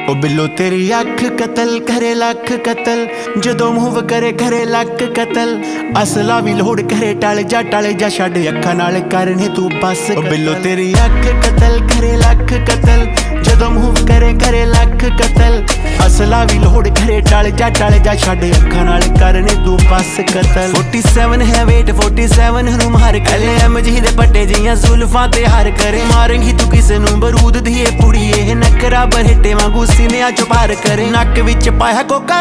ओ बिल्लो तेरी अख कतल करे लख कतल, जदों मूव करे करे लक कतल। असला भी लोड़ करे टल जा छड़ अखा नाल करने तू बस। ओ बिल्लो तेरी अख कतल करे लख कतल, जदों मूव करे करे लख कतल। असला भी लोड़ करे टल जा छड़ अखा नाल करने तू बस कतल। 47 है वेट 47 नू मार कले MG दे पट्टे जियां जुल्फां ते हार करे। मारेंगी तू किसे नू बरूद दी पुड़िए, नकरा बरहेटे वांगू सीने चो पार करे। नक विच पाया कोका